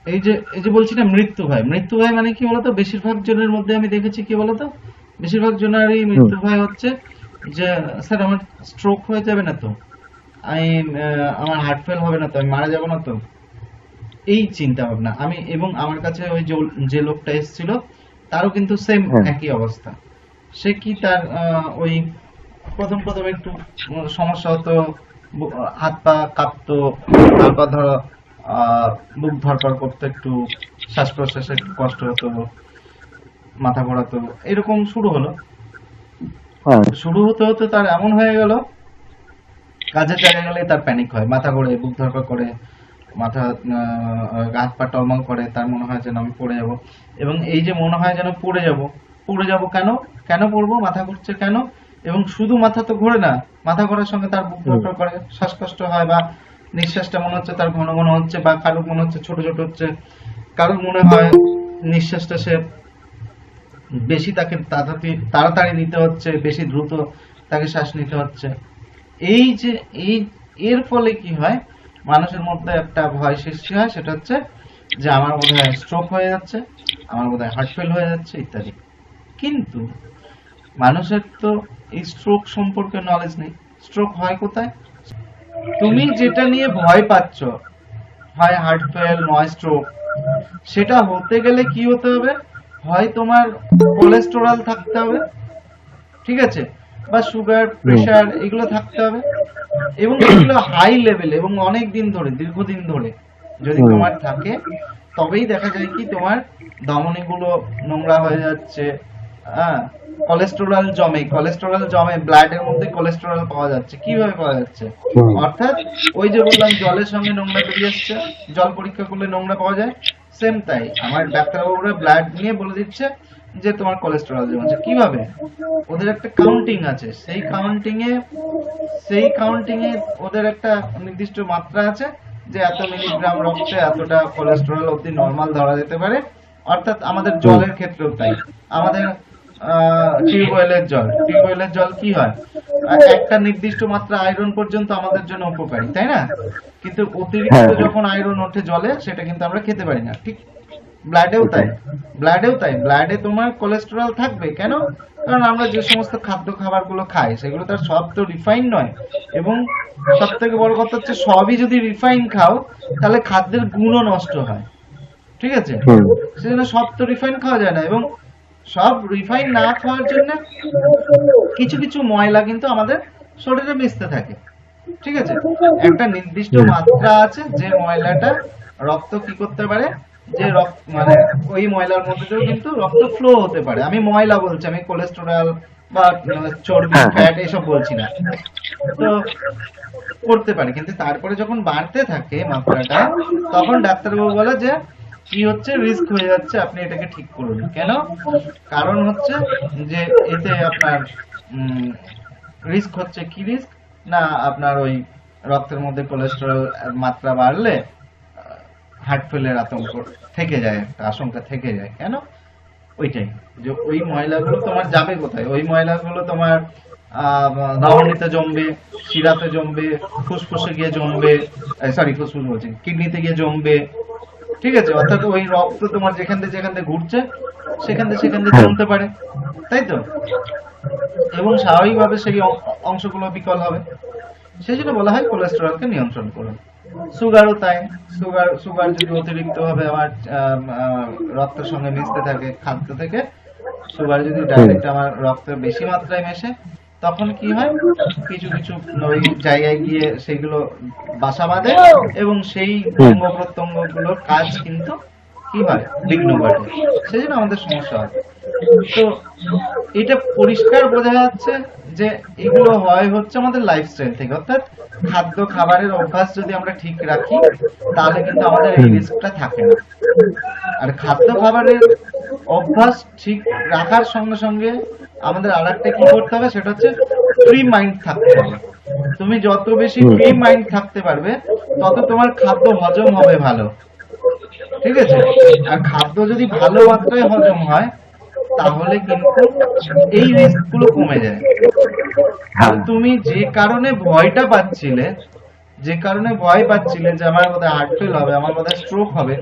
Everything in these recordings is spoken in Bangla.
এই যে বলছি না মৃত্যু ভয়, মৃত্যু ভয় মানে কি বলতো, বেশিরভাগ জনের মধ্যে আমি দেখেছি কি বলতো, বেশিরভাগ জনেরই হুম। মৃত্যু ভয় হচ্ছে যে স্যার আমার স্ট্রোক হয়ে যাবে না তো, আমি আমার হার্ট ফেল হবে না তো, আমি মারা যাবো না তো, এই চিন্তা ভাবনা। আমি এবং আমার কাছে ওই যে লোকটা এসেছিল তারও কিন্তু সেম হ্যাঁ। একই অবস্থা। সে কি তার ওই প্রথম প্রথম একটু সমস্যা হতো, হাত পা কাঁপতো, তারপর ধরো বুক ধরপড় করতো, একটু শ্বাস প্রশ্বাসে একটু কষ্ট হতো, মাথা ঘোরাতো, এরকম শুরু হলো। হ্যাঁ। শুরু হতে হতে তার এমন হয়ে গেল, কাজের জায়গায় গেলে তার প্যানিক হয়, মাথা ঘোরে, বুক ধরপড় করে, মাথা হাত পা টলমল করে, তার মনে হয় যেন আমি পড়ে যাব। এবং এই যে মনে হয় যেন পড়ে যাব, পড়ে যাব কেন, কেন পড়বো, মাথা ঘুরছে কেন, এবং শুধু মাথা তো ঘোরে না, মাথা ঘোরার সঙ্গে তার বুক হুম। ধরপড় করে, শ্বাসকষ্ট হয়, বা নিঃশ্বাসটা মনে হচ্ছে তার ঘন ঘন হচ্ছে, বা কারোর মনে হচ্ছে ছোট ছোট হচ্ছে, কারোর মনে হয় নিঃশ্বাসটা সে বেশি তাকে তাড়াতাড়ি তাড়াতাড়ি নিতে হচ্ছে, বেশি দ্রুত তাকে শ্বাস নিতে হচ্ছে। এই যে এই এর ফলে কি হয়, মানুষের মধ্যে একটা ভয় সৃষ্টি হয়, সেটা হচ্ছে যে আমার বোধহয় স্ট্রোক হয়ে যাচ্ছে, আমার বোধহয় হার্ট ফেল হয়ে যাচ্ছে ইত্যাদি। কিন্তু মানুষের তো এই স্ট্রোক সম্পর্কে নলেজ নেই। স্ট্রোক হয় কোথায়? তুমি যেটা নিয়ে ভয় পাচ্ছ, হয় হার্ট ফেল নয় স্ট্রোক, সেটা হতে গেলে কি হতে হবে, হয় তোমার কোলেস্টেরল থাকতে হবে, ঠিক আছে, বা সুগার হুম। প্রেশার এগুলো থাকতে হবে, এবং সেগুলো হাই লেভেলে এবং অনেক দিন ধরে, দীর্ঘদিন ধরে যদি হুম। তোমার থাকে, তবেই দেখা যায় কি তোমার ধমনীগুলো নোংরা হয়ে যাচ্ছে, হ্যাঁ, কোলেস্টেরল জমে, ব্লাডের মধ্যে কোলেস্টেরল পাওয়া যাচ্ছে। কিভাবে পাওয়া যাচ্ছে? হুম। অর্থাৎ ওই যে বললাম জলের সঙ্গে নোংরা বেরিয়ে আসছে, জল পরীক্ষা করলে নোংরা পাওয়া যায়, সেম তাই আমার ডাক্তারবাবুরা ব্লাড নিয়ে বলে দিচ্ছে যে তোমার কোলেস্টেরল জমেছে। কিভাবে? ওদের একটা কাউন্টিং আছে, সেই কাউন্টিং এ ওদের একটা নির্দিষ্ট মাত্রা আছে, যে এত মিলিগ্রাম রক্তে এতটা কোলেস্টেরল অবধি নরমাল ধরা যেতে পারে। অর্থাৎ আমাদের হুম। জলের ক্ষেত্রেও তাই। আমাদের টিউবওয়েলের জল কি হয়, একটা নির্দিষ্ট মাত্রা আয়রন পর্যন্ত আমাদের জন্য উপকারী, তাই না? কিন্তু অতিরিক্ত হ্যাঁ, হ্যাঁ। যখন আয়রন ওঠে জলে, সেটা কিন্তু আমরা খেতে পারি না, ঠিক? ব্লাডেও তাই, ওটাই। ব্লাডে তোমার কোলেস্টেরল থাকবে কেন, কারণ আমরা যে সমস্ত খাদ্য খাবারগুলো খাই সেগুলো তার সব তো রিফাইন নয়। এবং সব থেকে বড় কথা হচ্ছে, সবই যদি রিফাইন খাও তাহলে খাদ্যের গুণও নষ্ট হয়, ঠিক আছে? হুম। সেজন্য সব তো রিফাইন খাওয়া যায় না, এবং সব রিফাইন না খাওয়ার জন্য কিছু কিছু ময়লা কিন্তু আমাদের শরীরে মিশতে থাকে, ঠিক আছে? একটা নির্দিষ্ট হুম। মাত্রা আছে যে ময়লাটা রক্ত কি করতে পারে, যে রক্ত মানে ওই ময়লার মধ্যে দিয়েও কিন্তু রক্ত ফ্লো হতে পারে। আমি ময়লা বলছি, আমি কোলেস্টেরল বা চর্বি হ্যাঁ, হ্যাঁ। ফ্যাট এসব বলছি না। তো করতে পারে, কিন্তু তারপরে যখন বাড়তে থাকে মাত্রাটা, তখন ডাক্তারবাবু বলে যে কি হচ্ছে, রিস্ক হয়ে যাচ্ছে, আপনি এটাকে ঠিক করুন। কেন? কারণ হচ্ছে যে এতে আপনার রিস্ক হচ্ছে, কি রিস্ক না, আপনার ওই রক্তের মধ্যে কোলেস্টেরল মাত্রা বাড়লে হার্ট ফেলের আতঙ্ক থেকে যায়, একটা আশঙ্কা থেকে যায়। কেন? ওইটাই, যে ওই ময়লাগুলো তোমার যাবে কোথায়, ওই ময়লাগুলো তোমার ধমনীতে জমবে, শিরাতে জমবে, ফুসফুসে গিয়ে জমবে, সরি ফুসফুস বলছি, কিডনিতে গিয়ে জমবে, ঠিক আছে? অর্থাৎ ওই রক্ত তোমার যেখান থেকে ঘুরছে, সেখান থেকে হ্যাঁ। জমতে পারে, তাই তো? এবং স্বাভাবিকভাবে সেই অংশগুলো বিকল হবে। সেই জন্য বলা হয় কোলেস্টেরলকে নিয়ন্ত্রণ করুন। সুগারও তাই। সুগার যদি অতিরিক্ত ভাবে আমার রক্তের সঙ্গে মিশতে থাকে খাদ্য থেকে, সুগার যদি হুম। ডাইরেক্ট আমার রক্তে বেশি মাত্রায় মেশে, তখন কি হয়, কিছু কিছু ওই জায়গায় গিয়ে সেগুলো বাসা বাঁধে, এবং সেই হুম। অঙ্গ প্রত্যঙ্গ গুলোর কাজ কিন্তু কি হয়, বিঘ্ন ঘটে। সেই জন্য আমাদের সমস্যা হয়। তো এটা পরিষ্কার বোঝা যাচ্ছে যে এগুলো হচ্ছে আমাদের লাইফস্টাইল থেকে, অর্থাৎ খাদ্য খাবারের অভ্যাস যদি আমরা ঠিক রাখি, তাহলে কিন্তু আমাদের এই হুম। রিস্কটা থাকে না। আর খাদ্য খাবারের অভ্যাস ঠিক রাখার সঙ্গে সঙ্গে আমাদের আরেকটা কি করতে হবে, সেটা হচ্ছে ফ্রি মাইন্ড থাকতে হবে। তুমি যত বেশি হুম। ফ্রি মাইন্ড থাকতে পারবে, তত তোমার খাদ্য হজম হবে ভালো, ঠিক আছে? আর খাদ্য যদি ভালো মাত্রায় হজম হয়, তাহলে কিন্তু এই রিস্ক গুলো কমে যায়। তো হ্যাঁ। তুমি যে কারণে ভয় পাচ্ছিলে যে আমার বোধহয় হার্ট ফেল হবে, আমার বোধহয় স্ট্রোক হবে,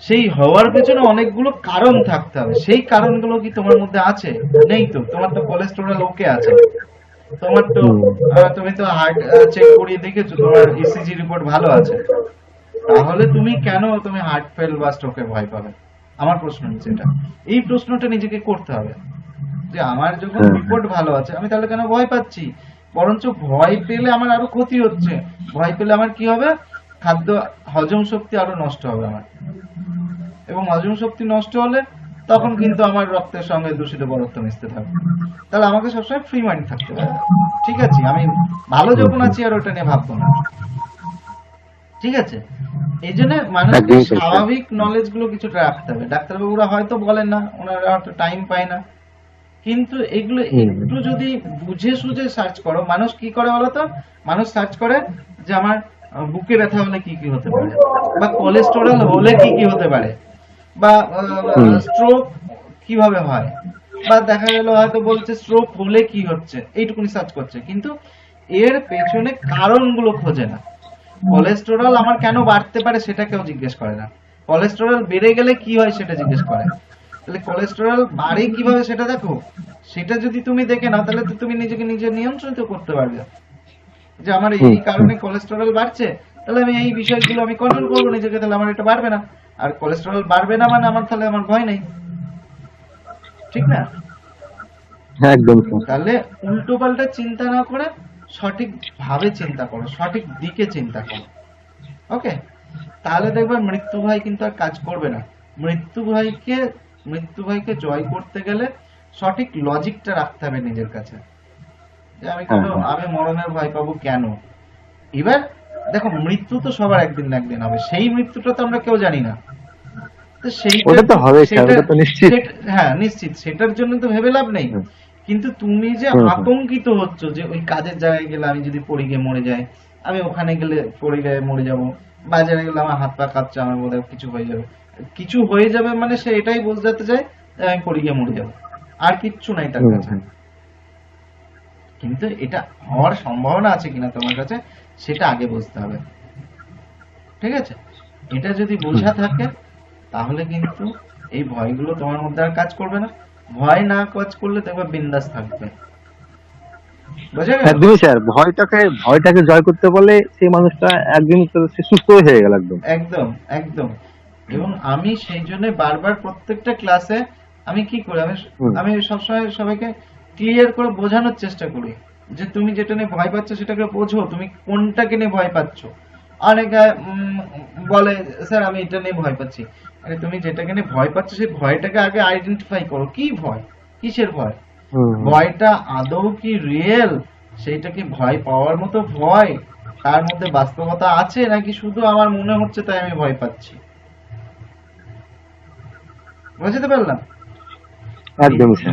সেই হওয়ার পেছনে অনেকগুলো কারণ থাকতে হবে। সেই কারণগুলো কি তোমার মধ্যে আছে? নেই তো। তোমার তো কোলেস্টেরল ওকে আছে, তোমার তো তুমি তো হার্ট চেক করিয়ে দেখেছো, তোমার ইসিজি রিপোর্ট ভালো আছে। তাহলে তুমি হার্ট ফেল বা স্ট্রোকে ভয় পাবে? আমার প্রশ্ন হচ্ছে এটা। এই প্রশ্নটা নিজেকে করতে হবে যে আমার যখন রিপোর্ট ভালো আছে আমি তাহলে কেন ভয় পাচ্ছি? বরঞ্চ ভয় পেলে আমার আরো ক্ষতি হচ্ছে। ভয় পেলে আমার কি হবে? খাদ্য হজম শক্তি আরো নষ্ট হবে আমার, এবং হজম শক্তি নষ্ট হলে তখন কিন্তু আমার রক্তের সঙ্গে দূষিত পদার্থ মিশতে থাকবে। তাহলে আমাকে সবসময় ফ্রি মাইন্ড থাকতে হবে। ঠিক আছে, আমি ভালো যখন আছি আর ওটা নিয়ে ভাববো না। ঠিক আছে, এই জন্য মানুষকে স্বাভাবিক নলেজ গুলো কিছুটা রাখতে হবে। ডাক্তারবাবুরা হয়তো বলেন না, ওনারা হয়তো টাইম পায় না, কিন্তু এগুলো একটু যদি বুঝে সুঝে সার্চ করো। মানুষ কি করে বলতো? মানুষ সার্চ করে যে আমার বুকে ব্যথা হলে কি কি হতে পারে, বা কোলেস্টেরল হলে কি কি হতে পারে, বা স্ট্রোক কিভাবে হয়, বা দেখা গেল হয়তো বলছে স্ট্রোক হলে কি হচ্ছে, এইটুকুনি সার্চ করছে, কিন্তু এর পেছনে কারণগুলো খোঁজে না। কোলেস্টেরল আমার কেন বাড়তে পারে সেটা কেউ জিজ্ঞেস করে না। কোলেস্টেরল বেড়ে গেলে কি হয় সেটা জিজ্ঞেস করে। তাহলে কোলেস্টেরল বাড়ে কিভাবে সেটা দেখো। সেটা যদি তুমি দেখে নাও তাহলে তো তুমি নিজেকে নিজে নিয়ন্ত্রিত করতে পারবে যে আমার এই কারণে কোলেস্টেরল বাড়ছে, তাহলে আমি এই বিষয়গুলো আমি কন্ট্রোল করবো নিজেকে, তাহলে আমার এটা বাড়বে না। আর কোলেস্টেরল বাড়বে না মানে আমার তাহলে আমার ভয় নেই, ঠিক না? একদম। তাহলে উল্টো পাল্টা চিন্তা না করে সঠিক ভাবে চিন্তা করো, সঠিক দিকে চিন্তা করো। ওকে, তাহলে দেখবে মৃত্যু ভয় কিন্তু আর কাজ করবে না। মৃত্যু ভয়কে জয় করতে গেলে সঠিক লজিকটা রাখতে হবে নিজের কাছে, যে আমি মরণের ভয় পাবো কেন। এবার দেখো, মৃত্যু তো সবার একদিন না একদিন হবে, সেই মৃত্যুটা তো আমরা কেউ জানি না। তো হ্যাঁ নিশ্চিত, সেটার জন্য তো ভেবে লাভ নেই। কিন্তু তুমি যে আতঙ্কিত হচ্ছ যে ওই কাজের জায়গায় গেলে আমি যদি পড়ে গিয়ে মরে যাই, আমি ওখানে গেলে পড়ে গিয়ে মরে যাব, বাজারে গেলে আমার হাত পা কাঁপছে, আমার বোধহয় কিছু হয়ে যাবে। কিছু হয়ে যাবে মানে সে এটাই বোঝাতে চায় যে আমি পড়ে গিয়ে মরে যাবো, আর কিচ্ছু নাই তার কাছে। কিন্তু এটা হওয়ার সম্ভাবনা আছে কিনা তোমার কাছে সেটা আগে বুঝতে হবে। ঠিক আছে, এটা যদি বোঝা থাকে তাহলে কিন্তু এই ভয়গুলো তোমার মধ্যে আর কাজ করবে না। ভয় না কাজ করলে দেখবে বিন্দাস থাকবে। একদমই স্যার, ভয়টাকে জয় করতে বলে সেই মানুষটা একদম সুস্থ হয়ে গেল একদম। একদম একদম। এবং আমি সেই জন্য বারবার প্রত্যেকটা ক্লাসে আমি কি করি, আমি সবসময় সবাইকে ক্লিয়ার করে বোঝানোর চেষ্টা করি যে তুমি যেটা নিয়ে ভয় পাচ্ছ সেটাকে বোঝো, তুমি কোনটাকে নিয়ে ভয় পাচ্ছ। অনেকে বলে স্যার আমি এটা নিয়ে ভয় পাচ্ছি। আরে তুমি যেটাকে নিয়ে ভয় পাচ্ছ সেই ভয়টাকে আগে আইডেন্টিফাই করো। কি ভয়, কিসের ভয়, ভয়টা আদৌ কি রিয়েল, সেইটা কি ভয় পাওয়ার মতো ভয়, তার মধ্যে বাস্তবতা আছে, নাকি শুধু আমার মনে হচ্ছে তাই আমি ভয় পাচ্ছি। বুঝতে পারলাম?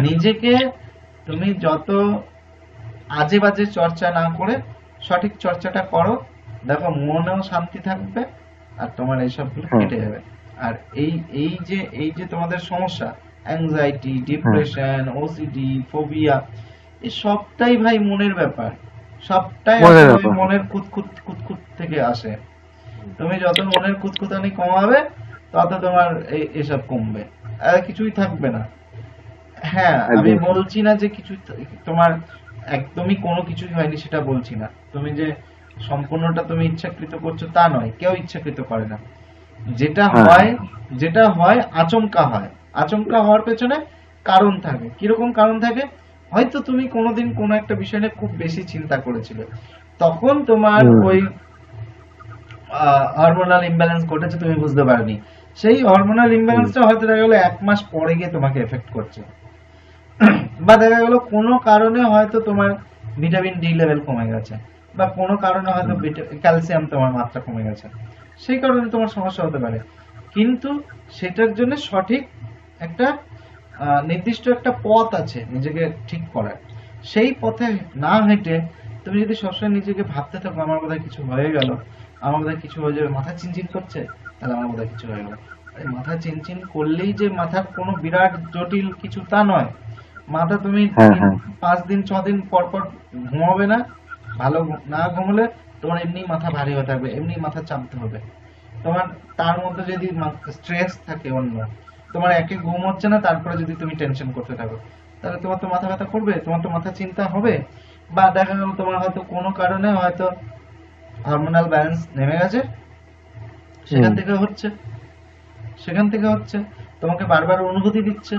নিজেকে তুমি যত আজে বাজে চর্চা না করে সঠিক চর্চাটা করো, দেখো মনেও শান্তি থাকবে আর তোমার এইসবগুলো কেটে যাবে। আর এই যে তোমাদের সমস্যা, অ্যাংজাইটি, ডিপ্রেশন, ওসিডি, ফোবিয়া, এই সবটাই ভাই মনের ব্যাপার। সবটাই মনের কুতকুত থেকে আসে। তুমি যত মনের কুতকুতানি কমাবে তত তোমার এসব কমবে, আর কিছুই থাকবে না। হ্যাঁ, আমি বলছি না যে কিছু তোমার একদমই কোনো কিছুই হয়নি সেটা বলছি না। তুমি যে সম্পূর্ণটা তুমি ইচ্ছাকৃত করছো তা নয়, কেউ ইচ্ছাকৃত করে না। যেটা হয় আচমকা হয়। আচমকা হওয়ার পেছনে কারণ থাকে। কিরকম কারণ থাকে? হয়তো তুমি কোনোদিন কোনো একটা বিষয় নিয়ে খুব বেশি চিন্তা করেছিলে, তখন তোমার ওই হরমোনাল ইমব্যালেন্স ঘটেছে, তুমি বুঝতে পারোনি। সেই হরমোনাল ইমব্যালেন্সটা হয়তো দেখা গেল 1 মাস পরে গিয়ে তোমাকে এফেক্ট করছে। বা দেখা গেল কোনো কারণে হয়তো তোমার ভিটামিন ডি লেভেল কমে গেছে, বা কোনো কারণে হয়তো ক্যালসিয়াম তোমার মাত্রা কমে গেছে, সেই কারণে তোমার সমস্যা হতে পারে। কিন্তু সেটার জন্য সঠিক একটা নির্দিষ্ট একটা পথ আছে নিজেকে ঠিক করার। সেই পথে না হেঁটে তুমি যদি সবসময় নিজেকে ভাবতে থাকো আমার বোধহয় কিছু হয়ে গেল, আমার বোধহয় কিছু হয়ে যাবে, মাথা চিনচিন করছে, তাহলে আমার বোধহয় কিছু হয়ে গেল। মাথা চিনচিন করলেই যে মাথার কোনো বিরাট জটিল কিছু তা নয়। মাথা তুমি 5 দিন 6 দিন পর পর ঘুমাবে না, ভালো না ঘুমলে তোমার এমনি মাথা ভারী হয়ে থাকবে, এমনি মাথা চাপতে হবে। তোমার তার মধ্যে যদি স্ট্রেস থাকে অন্য, তোমার একে ঘুম হচ্ছে না, তারপরে যদি তুমি টেনশন করতে থাকো, তাহলে তোমার তো মাথা ব্যথা করবে, তোমার তো মাথা চিন্তা হবে। বা দেখা গেল তোমার হয়তো কোনো কারণে হয়তো হরমোনাল ব্যালেন্স নেমে গেছে, সেখান থেকে হচ্ছে, সেখান থেকে হচ্ছে, তোমাকে বারবার অনুভূতি দিচ্ছে।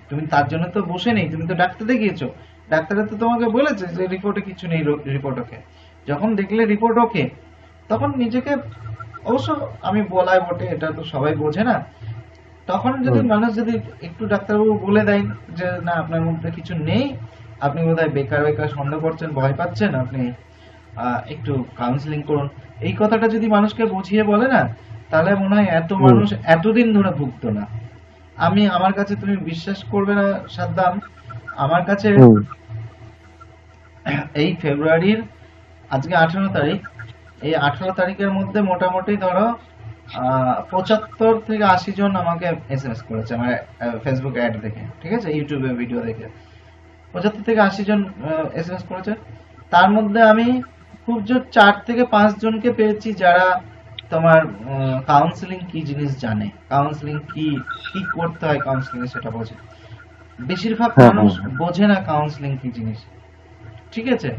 তুমি তার জন্য তো বসে নেই, তুমি তো ডাক্তার দেখিয়েছো, ডাক্তারে তো তোমাকে বলেছে যে রিপোর্টে কিছু নেই, রিপোর্ট ওকে। যখন দেখলে রিপোর্ট ওকে, তখন নিজেকে, অবশ্য আমি বলাই বটে, এটা তো সবাই বোঝে না, তখন যদি মানুষ যদি একটু ডাক্তারবাবু বলে দেয় যে না আপনার মধ্যে কিছু নেই, আপনি বোধহয় বেকার বেকার সন্দেহ করছেন, ভয় পাচ্ছেন, আপনি একটু কাউন্সিলিং করুন, এই কথাটা যদি মানুষকে বুঝিয়ে বলে না, তাহলে মনে হয় এত মানুষ এতদিন ধরে ভুগতো না। আমি, আমার কাছে তুমি বিশ্বাস করবে না সাদ্দাম, আমার কাছে এই ফেব্রুয়ারির, আজকে 18 তারিখ, এই 18 তারিখের মধ্যে মোটামুটি ধরো 75 থেকে 80 জন আমাকে এসএমএস করেছে আমার ফেসবুক অ্যাড দেখে, ঠিক আছে, ইউটিউবে ভিডিও দেখে 75 থেকে 80 জন এসএমএস করেছে। তার মধ্যে আমি খুব জোর 4 থেকে 5 জনকে পেয়েছি যারা তোমার কাউন্সিলিং কি জিনিস জানে, কাউন্সিলিং কি কি করতে হয় কাউন্সিলিং এ সেটা বোঝে। বেশিরভাগ মানুষ বোঝে না কাউন্সিলিং কি জিনিস, ঠিক আছে।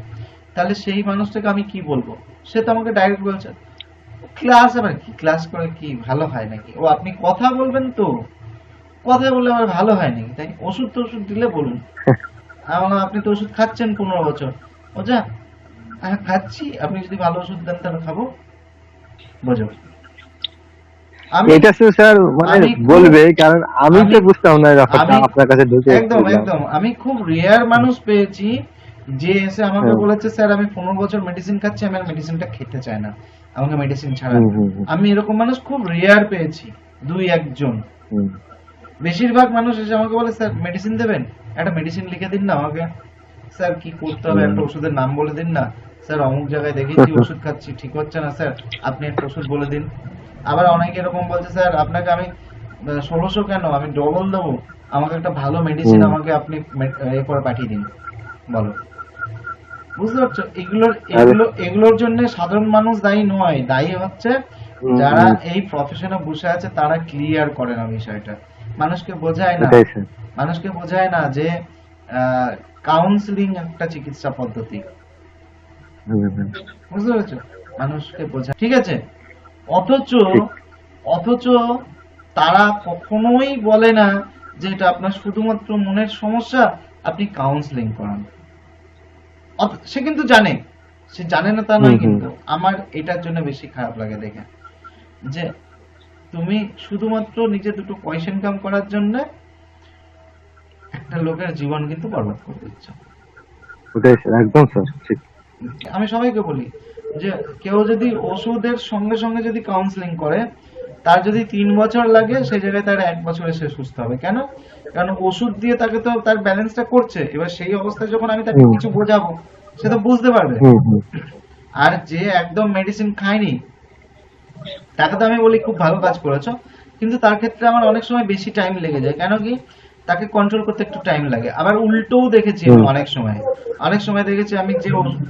তাহলে সেই মানুষটাকে আমি কি বলবো? সে তো আমাকে ডাইরেক্ট বলছে ক্লাস, আবার কি ক্লাস করে কি ভালো হয় নাকি? ও আপনি কথা বলবেন তো, কথা বললে আবার ভালো হয় নাকি? তাই ওষুধ তো ওষুধ দিলে বলুন। আপনি তো ওষুধ খাচ্ছেন 15 বছর। ও যা, হ্যাঁ খাচ্ছি, আপনি যদি ভালো ওষুধ দেন তাহলে খাবো। বোঝো, এটা স্যার মানে বলবে, কারণ আমি তো বুঝতাম না ব্যাপারটা, আপনার কাছে ঢুকে একদম একদম আমি খুব রেয়ার মানুষ পেয়েছি যে এসে আমাকে বলেছে স্যার আমি 15 বছর মেডিসিন খাচ্ছি, আমি আর মেডিসিনটা খেতে চাই না, আমাকে মেডিসিন ছাড়া। আমি এরকম মানুষ খুব রেয়ার পেয়েছি, 2-1 জন। বেশিরভাগ মানুষ এসে আমাকে বলে স্যার মেডিসিন দেবেন, একটা মেডিসিন লিখে দিন না আমাকে, স্যার কি করতে হবে একটা ওষুধের নাম বলে দিন না, স্যার অমুক জায়গায় দেখিয়েছি ওষুধ খাচ্ছি ঠিক হচ্ছে না, স্যার আপনি একটা ওষুধ বলে দিন। আবার অনেকে এরকম বলছে স্যার আপনাকে আমি 1600 কেন, আমি ডবল দেবো, আমাকে একটা ভালো মেডিসিন আমাকে আপনি এ করে পাঠিয়ে দিন। বলো, বুঝতে পারছো? এগুলোর জন্য সাধারণ মানুষ দায়ী নয়, দায়ী হচ্ছে যারা এই প্রফেশনে বসে আছে, তারা ক্লিয়ার করে না বিষয়টা, মানুষকে বোঝায় না, মানুষকে বোঝায় না যে কাউন্সিলিং একটা চিকিৎসা পদ্ধতি, বুঝতে পেরেছো? মানুষকে বোঝায়, ঠিক আছে। অথচ অথচ তারা কখনোই বলে না যে এটা আপনার শুধুমাত্র মনের সমস্যা, আপনি কাউন্সিলিং করান। সে কিন্তু জানে, সে জানে না তা নয়, কিন্তু আমার এটার জন্য বেশি খারাপ লাগে দেখে যে তুমি শুধুমাত্র নিজে দুটো পয়সা ইনকাম করার জন্য একটা লোকের জীবন কিন্তু বরবাদ করে দিচ্ছ। একদম স্যার ঠিক। আমি সবাইকে বলি যে কেউ যদি ওষুধের সঙ্গে সঙ্গে যদি কাউন্সিলিং করে, তার যদি 3 বছর লাগে, সেই জায়গায় তার 1 বছরে সে সুস্থ হবে। কেন? কারণ ওষুধ দিয়ে তাকে তো তার ব্যালেন্সটা করছে, এবার সেই অবস্থায় যখন আমি তাকে কিছু বোঝাবো, সে তো বুঝতে পারবে। আর যে একদম মেডিসিন খায়নি, তাকে তো আমি বলি খুব ভালো কাজ করেছো, কিন্তু তার ক্ষেত্রে আমার অনেক সময় বেশি টাইম লেগে যায়। কেন কি? তাকে কন্ট্রোল করতে একটু টাইম লাগে। আবার উল্টোও দেখেছি অনেক সময় দেখেছি আমি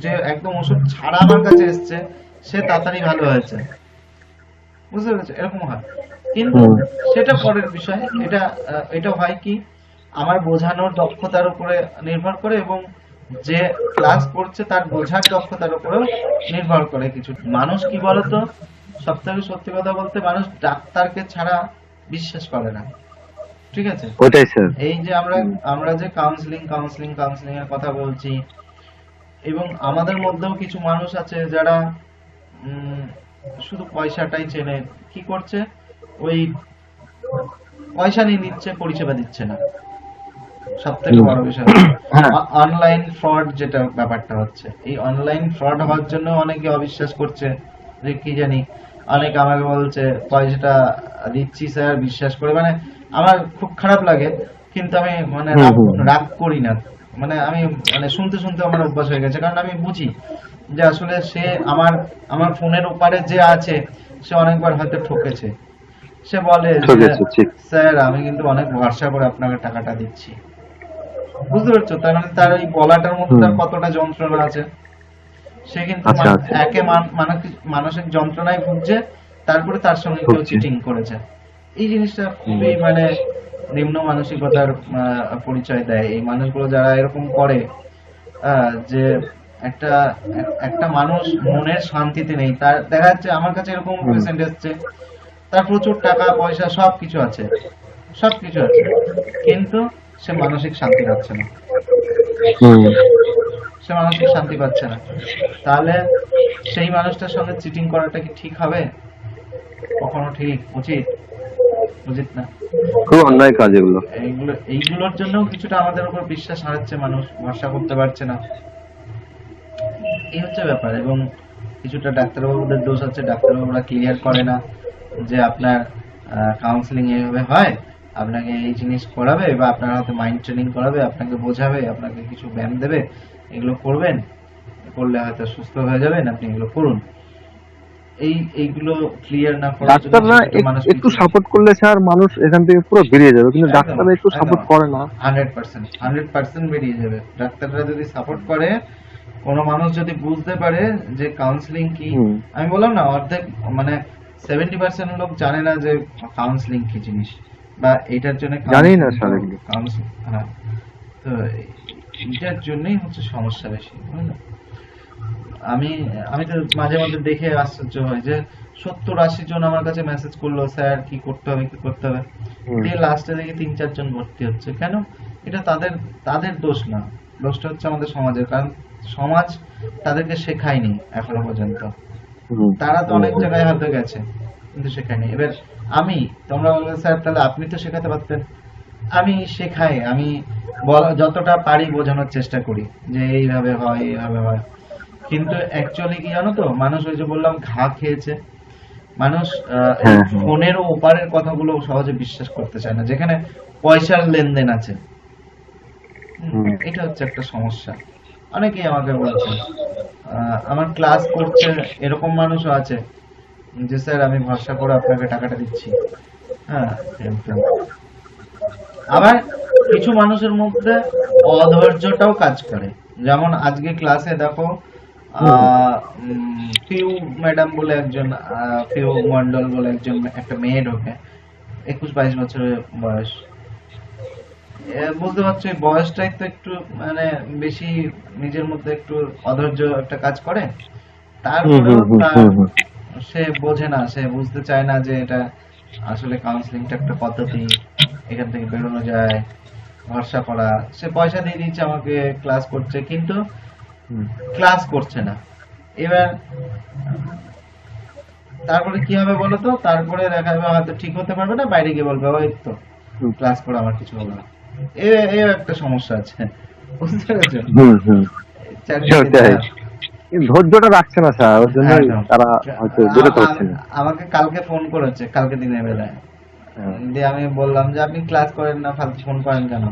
যে একদম ওষুধ ছাড়া আমার কাছে এসছে, সে তাড়াতাড়ি ভালো হয়েছে, বুঝতে পেরেছো? এরকম হয়, কিন্তু সেটা পরের বিষয়। এটা হয় কি, আমার বোঝানোর দক্ষতার উপরে নির্ভর করে, এবং যে ক্লাস করছে তার বোঝার দক্ষতার উপরেও নির্ভর করে। কিছু মানুষ কি বলতো, সব থেকে সত্যি কথা বলতে, মানুষ ডাক্তারকে ছাড়া বিশ্বাস করে না, ঠিক আছে? ওটাই স্যার। এই যে আমরা যে কাউন্সিলিং এর কথা বলছি, এবং আমাদের মধ্যেও কিছু মানুষ আছে যারা শুধু পয়সাটাই চেনে, কি করছে, ওই পয়সা নিয়ে নিচ্ছে, পরিষেবা দিচ্ছে না। সব থেকে বড় বিষয় অনলাইন ফ্রড, যেটা ব্যাপারটা হচ্ছে, এই অনলাইন ফ্রড হওয়ার জন্য অনেকে অবিশ্বাস করছে, যে কি জানি, অনেকে আমাকে বলছে পয়সাটা দিচ্ছি স্যার বিশ্বাস করে, মানে আমার খুব খারাপ লাগে, কিন্তু আমি মানে রাগ করি না, মানে আমি মানে শুনতে শুনতে আমার অভ্যাস হয়ে গেছে, কারণ আমি বুঝি যে আসলে সে আমার ফোনের ওপারে যে আছে, সে অনেকবার হয়তো ঠকেছে। সে বলে স্যার আমি কিন্তু অনেক ভরসা করে আপনাকে টাকাটা দিচ্ছি, বুঝতে পারছো? তার মানে তার এই বলাটার মধ্যে তার কতটা যন্ত্রণা আছে, সে কিন্তু একে মানসিক যন্ত্রণায় ভুগছে, তারপরে তার সঙ্গে কেউ Okay. চিটিং করেছে। এই জিনিসটা খুবই মানে নিম্ন মানসিকতার পরিচয় দেয়। এই মানুষগুলো যারা এরকম করে, যে একটা একটা মানুষ মনের শান্তিতে নেই, তার দেখা যাচ্ছে আমার কাছে এরকম হুম। পেশেন্ট এসছে, তার প্রচুর টাকা পয়সা সবকিছু আছে, সবকিছু আছে, কিন্তু সে মানসিক শান্তি পাচ্ছে না, হুম। সে মানসিক শান্তি পাচ্ছে না। তাহলে সেই মানুষটার সঙ্গে চিটিং করাটা কি ঠিক হবে? কখনো ঠিক উচিত? উচিত না। খুব অন্যায় কাজ এগুলো। এইগুলোর জন্য কিছুটা আমাদের উপর বিশ্বাস হারাচ্ছে, মানুষ ভরসা করতে পারছে না, এই হচ্ছে ব্যাপার। এবং কিছুটা ডাক্তারবাবুদের দোষ আছে, ডাক্তারবাবুরা ক্লিয়ার করে না যে আপনার কাউন্সিলিং এইভাবে হয়, আপনাকে এই জিনিস করাবে বা আপনার হাতে মাইন্ড ট্রেনিং করাবে, আপনাকে বোঝাবে, আপনাকে কিছু ব্যায়াম দেবে, এগুলো করবেন, করলে হয়তো সুস্থ হয়ে যাবেন, আপনি এগুলো করুন। এইগুলো ক্লিয়ার না করার জন্য ডাক্তাররা মানুষ একটু সাপোর্ট করলে স্যার মানুষ এখান থেকে পুরো বেরিয়ে যাবে, কিন্তু ডাক্তাররা একটু সাপোর্ট করে না। 100% বেরিয়ে যাবে। ডাক্তাররা যদি সাপোর্ট করে, কোনো মানুষ যদি বুঝতে পারে যে কাউন্সিলিং কি, হুম। আমি বললাম না অর্ধেক মানে 70% লোক জানে না যে কাউন্সিলিং কি জিনিস, বা এটার জন্য জানি না স্যার এগুলো। কাউন্সিলিং, হ্যাঁ, তো এটার জন্যই হচ্ছে সমস্যা বেশি, বুঝলেন? আমি আমি তো মাঝে মাঝে দেখে আশ্চর্য হই যে 70-80 জন আমার কাছে মেসেজ করলো, স্যার কি করতে হবে কি করতে হবে, হুম। দিয়ে লাস্টে দেখি 3-4 জন ভর্তি হচ্ছে। কেন? এটা তাদের তাদের দোষ না, দোষটা হচ্ছে আমাদের সমাজের, কারণ সমাজ তাদেরকে শেখায়নি এখনো পর্যন্ত। হুম। তারা তো অনেক জায়গায় হয়তো গেছে, কিন্তু শেখায়নি। এবার তোমরা বলবে স্যার তাহলে আপনি তো শেখাতে পারতেন। আমি শেখাই, আমি যতটা পারি বোঝানোর চেষ্টা করি যে এইভাবে হয়, এইভাবে হয়, কিন্তু অ্যাকচুয়ালি কি জানো তো, মানুষ ওই যে বললাম ঘা খেয়েছে, মানুষ এই হ্যাঁ, হ্যাঁ। ফোনের ওপারের কথাগুলো সহজে বিশ্বাস করতে চায় না, যেখানে পয়সার লেনদেন আছে। হুম। এটা হচ্ছে একটা সমস্যা। অনেকেই আমাকে বলছে, আমার ক্লাস করছে, এরকম মানুষও আছে যে স্যার আমি ভরসা করে আপনাকে টাকাটা দিচ্ছি, হ্যাঁ, কিন্তু আবার কিছু মানুষের মধ্যে অধৈর্যটাও কাজ করে। যেমন আজকে ক্লাসে দেখো পিউ ম্যাডাম বলে একজন, পিউ মন্ডল বলে একজন, একটা মেয়ে ঢোকে, 21-22 বছরের বয়স। বুঝতে পারছো এই বয়সটাই তো একটু মানে বেশি, নিজের মধ্যে একটু অধৈর্য একটা কাজ করে। হুম, তারপরেও হুম, হুম, হুম, হুম। সে বোঝে না, সে বুঝতে চায় না যে এটা আসলে কাউন্সিলিংটা একটা পদ্ধতি, এখান থেকে বেরোনো যায়, ভরসা করা। সে পয়সা দিয়ে দিচ্ছে আমাকে, ক্লাস করছে, কিন্তু হুম। ক্লাস করছে না। এবার তারপরে কি হবে বলো তো? তারপরে দেখা যাবে হয়তো ঠিক হতে পারবে না, বাইরে গিয়ে বলবে ওই তো হুম। ক্লাস করে আমার কিছু হলো না। এ একটা সমস্যা আছে, বুঝতে পেরেছো? হুম, হুম। চারিদিকে সেটাই। এই ধৈর্যটা রাখছে না স্যার, ওর জন্য একদম। তারা হয়তো বেরোতে পারছে না। আমাকে কালকে ফোন করেছে, কালকে দিনের বেলায়, হ্যাঁ। দিয়ে আমি বললাম যে আপনি ক্লাস করেন না, ফালতু ফোন করেন কেন?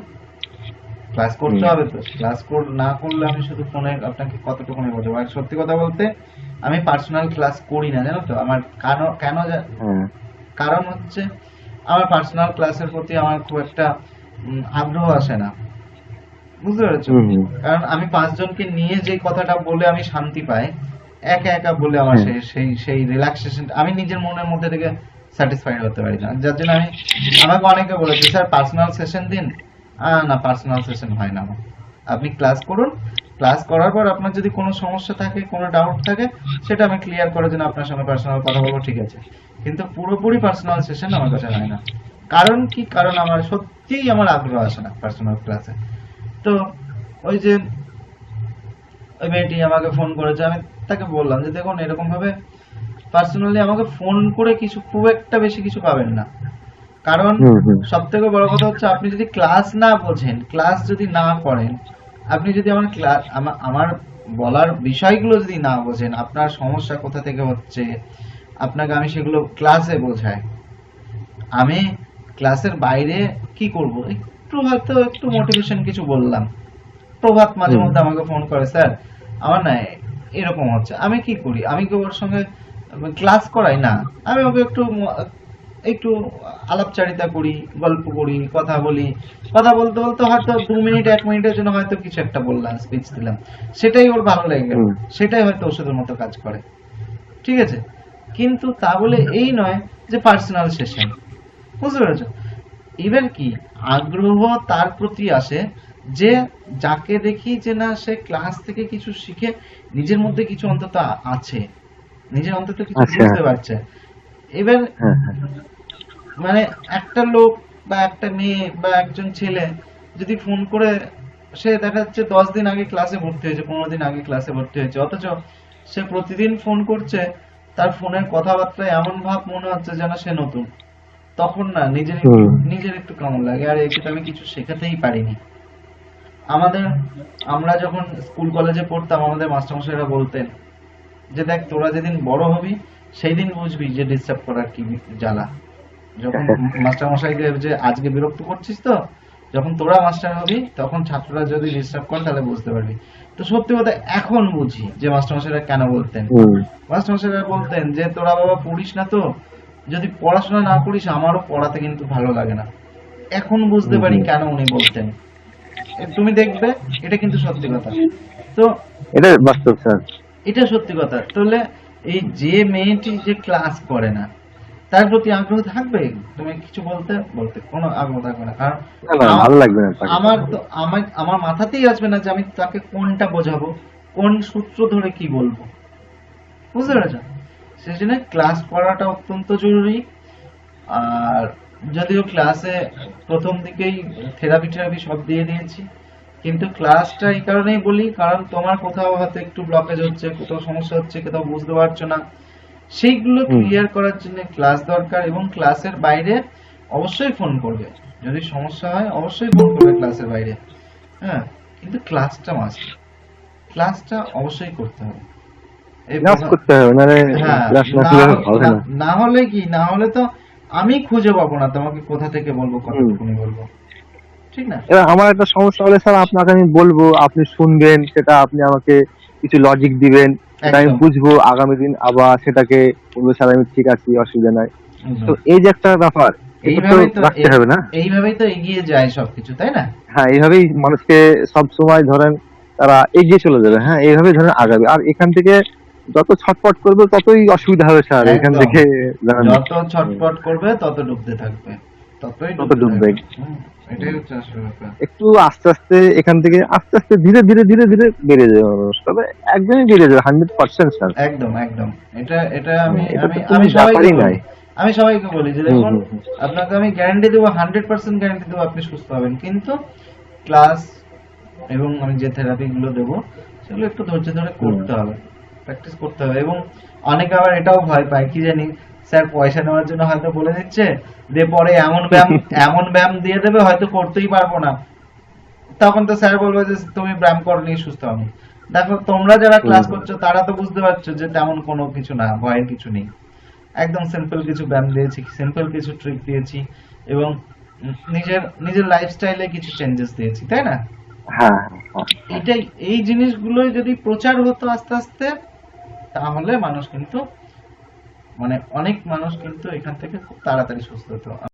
ক্লাস করতে হুম। হবে তো, ক্লাস না করলে আমি শুধু ফোনে আপনাকে কতটুকুনি বোঝাবো। আর সত্যি কথা বলতে আমি পার্সোনাল ক্লাস করি না, জানো তো। আমার কেন হ্যাঁ। কারণ হচ্ছে আমার পার্সোনাল ক্লাসের প্রতি আমার খুব একটা আগ্রহ আসে না, বুঝতে পেরেছো? হুম, হুম। কারণ আমি 5 জনকে নিয়ে যে কথাটা বলে আমি শান্তি পাই, একা একা বলে আমার হ্যাঁ। সেই রিল্যাক্সেশন আমি নিজের মনের মধ্যে থেকে স্যাটিসফাইড হতে পারি না। যার জন্য আমাকে অনেকে বলেছে স্যার পার্সোনাল সেশন দিন। না, পার্সোনাল সেশন হয় না আমার। আপনি ক্লাস করুন, ক্লাস করার পর আপনার যদি কোনো সমস্যা থাকে, কোনো ডাউট থাকে, সেটা আমি ক্লিয়ার করার জন্য আপনার সঙ্গে পার্সোনাল কথা বলবো, ঠিক আছে, কিন্তু পুরোপুরি পার্সোনাল সেশন আমার কাছে হয় না। কারণ কি? কারণ আমার সত্যিই আমার আগ্রহ আসে না পার্সোনাল ক্লাসে। তো ওই যে ওই মেয়েটি আমাকে ফোন করেছে, আমি তাকে বললাম যে দেখুন এরকম ভাবে পার্সোনালি আমাকে ফোন করে কিছু খুব একটা বেশি কিছু পাবেন না। কারণ হুম, হুম। সব থেকে বড় কথা হচ্ছে আপনি যদি ক্লাস না বোঝেন, ক্লাস যদি না করেন, আপনি যদি আমার ক্লাস আমার বলার বিষয়গুলো যদি না বোঝেন, আপনার সমস্যা কোথা থেকে হচ্ছে, আপনাকে আমি সেগুলো ক্লাসে বোঝাই। আমি ক্লাসের বাইরে কি করব, একটু হয়তো একটু মোটিভেশন কিছু বললাম। প্রভাত মাঝে মধ্যে আমাকে ফোন করে, স্যার আমার না এরকম হচ্ছে। আমি কি করি? আমি কি ওর সঙ্গে ক্লাস করাই না, আমি ওকে একটু একটু আলাপচারিতা করি, গল্প করি, কথা বলি। কথা বলতে বলতে হয়তো 2 মিনিট 1 মিনিটের জন্য হয়তো কিছু একটা বললাম, স্পিচ দিলাম, সেটাই ওর ভালো লেগে গেল, হুম। সেটাই হয়তো ওষুধের মতো কাজ করে, ঠিক আছে। কিন্তু তা বলে এই নয় যে পার্সোনাল সেশন, বুঝতে পেরেছো? এবার কি আগ্রহ তার প্রতি আসে যে যাকে দেখি যে না সে ক্লাস থেকে কিছু শিখে নিজের মধ্যে কিছু অন্তত আছে, নিজের অন্তত কিছু আচ্ছা। বুঝতে পারছে। এবার হ্যাঁ হ্যাঁ মানে একটা লোক বা একটা মেয়ে বা একজন ছেলে যদি ফোন করে, সে দেখা যাচ্ছে 10 দিন আগে ক্লাসে ভর্তি হয়েছে, 15 দিন আগে ক্লাসে ভর্তি হয়েছে, অথচ সে প্রতিদিন ফোন করছে, তার ফোনের কথাবার্তায় এমন ভাব মনে হচ্ছে যেন সে নতুন। তখন না নিজের একটু কেমন লাগে, আর একে তো আমি কিছু শেখাতেই পারিনি। আমরা যখন স্কুল কলেজে পড়তাম আমাদের মাস্টারমশাইরা বলতেন যে দেখ তোরা যেদিন বড় হবি সেই দিন বুঝবি যে ডিস্টার্ব করার কি জ্বালা। যখন মাস্টারমশাইদের যে আজকে বিরক্ত করছিস তো, যখন তোরা মাস্টার হবি তখন ছাত্ররা যদি ডিস্টার্ব করে তাহলে বুঝতে পারবি। তো সত্যি কথা এখন বুঝি যে মাস্টারমশাইরা কেন বলতেন। মাস্টারমশাইরা বলতেন যে তোরা বাবা পড়িস না, তো যদি পড়াশোনা না করিস আমারও পড়াতে কিন্তু ভালো লাগে না। এখন বুঝতে পারি কেন উনি বলতেন। তুমি দেখবে এটা কিন্তু সত্যি কথা। তো এটা বাস্তব স্যার। এটা সত্যি কথা। তাহলে এই যে মেয়েটি যে ক্লাস করে না তার প্রতি আগ্রহ থাকবে? তুমি কিছু বলতে বলতে কোনো আগ্রহ থাকবে না, কারণ ভালো লাগবে না তাকে। আমার মাথাতেই আসবে না যে আমি তাকে কোনটা বোঝাবো, কোন সূত্র ধরে কি বলবো, বুঝতে পেরেছো? সেজন্য ক্লাস করাটা অত্যন্ত জরুরি। আর যদিও ক্লাসে প্রথম দিকেই থেরাপি সব দিয়ে দিয়েছি, কিন্তু ক্লাসটা এই কারণেই বলি কারণ তোমার কোথাও হয়তো একটু ব্লকেজ হচ্ছে, কোথাও সমস্যা হচ্ছে, কোথাও বুঝতে পারছো না, সেইগুলো ক্লিয়ার করার জন্য ক্লাস দরকার। এবং ক্লাসের বাইরে অবশ্যই ফোন করবে, যদি সমস্যা হয় অবশ্যই ফোন করবে ক্লাসের বাইরে, হ্যাঁ, কিন্তু ক্লাসটা মাস্ট, ক্লাসটা অবশ্যই করতে হবে। করতে হবে, মানে হ্যাঁ, না হলে কি, না হলে তো আমি খুঁজে পাবো না তোমাকে কোথা থেকে বলবো, কতক্ষণই বলবো, ঠিক না? এবার আমার একটা সমস্যা হলে স্যার আপনাকে আমি বলবো, আপনি শুনবেন, সেটা আপনি আমাকে কিছু লজিক দিবেন, সেটা আমি বুঝবো, আগামী দিন আবার সেটাকে বলবো স্যার আমি ঠিক আছি, অসুবিধা নাই। তো এই যে একটা ব্যাপার, রাখতে হবে না? এইভাবেই তো এগিয়ে যায় সবকিছু, তাই না? হ্যাঁ, এইভাবেই মানুষকে সব সময় ধরেন তারা এগিয়ে চলে যাবে। হ্যাঁ, এইভাবে ধরেন আগাবে। আর এখান থেকে যত ছটপট করবে ততই অসুবিধা হবে স্যার। এখান থেকে যত ছটপট করবে তত ডুবতে থাকবে, তত ডুববে। এটাই হচ্ছে আসল ব্যাপার। একটু আস্তে আস্তে এখান থেকে আস্তে আস্তে ধীরে ধীরে ধীরে ধীরে বেড়ে যাবে মানুষ, তবে একদমই বেড়ে যাবে 100% স্যার। একদম একদম। এটা আমি সবাইকে বলি যে দেখুন আপনাকে আমি গ্যারান্টি দেবো, 100% গ্যারান্টি দেবো আপনি সুস্থ হবেন, কিন্তু ক্লাস এবং আমি যে থেরাপি গুলো দেবো সেগুলো একটু ধৈর্য ধরে করতে হবে, প্র্যাকটিস করতে হবে। এবং অনেকে আবার এটাও ভয় পায় কি জানি, স্যার পয়সা নেওয়ার জন্য হয়তো বলে দিচ্ছে, দিয়ে পরে এমন ব্যায়াম দিয়ে দেবে হয়তো করতেই পারবো না, তখন তো স্যার বলবে যে তুমি ব্যায়াম করনি, সুস্থ হওনি। দেখো তোমরা যারা ক্লাস করছো তারা তো বুঝতে পারছো যে তেমন কোনো কিছু না, ভয়ের কিছু নেই, একদম সিম্পল কিছু ব্যায়াম দিয়েছি, সিম্পল কিছু ট্রিক দিয়েছি, এবং নিজের লাইফস্টাইলে কিছু চেঞ্জেস দিয়েছি, তাই না? এটাই, এই জিনিসগুলোই যদি প্রচার হতো আস্তে আস্তে, তাহলে মানুষ কিন্তু মানে অনেক মানুষ কিন্তু এখান থেকে খুব তাড়াতাড়ি সুস্থ হতো।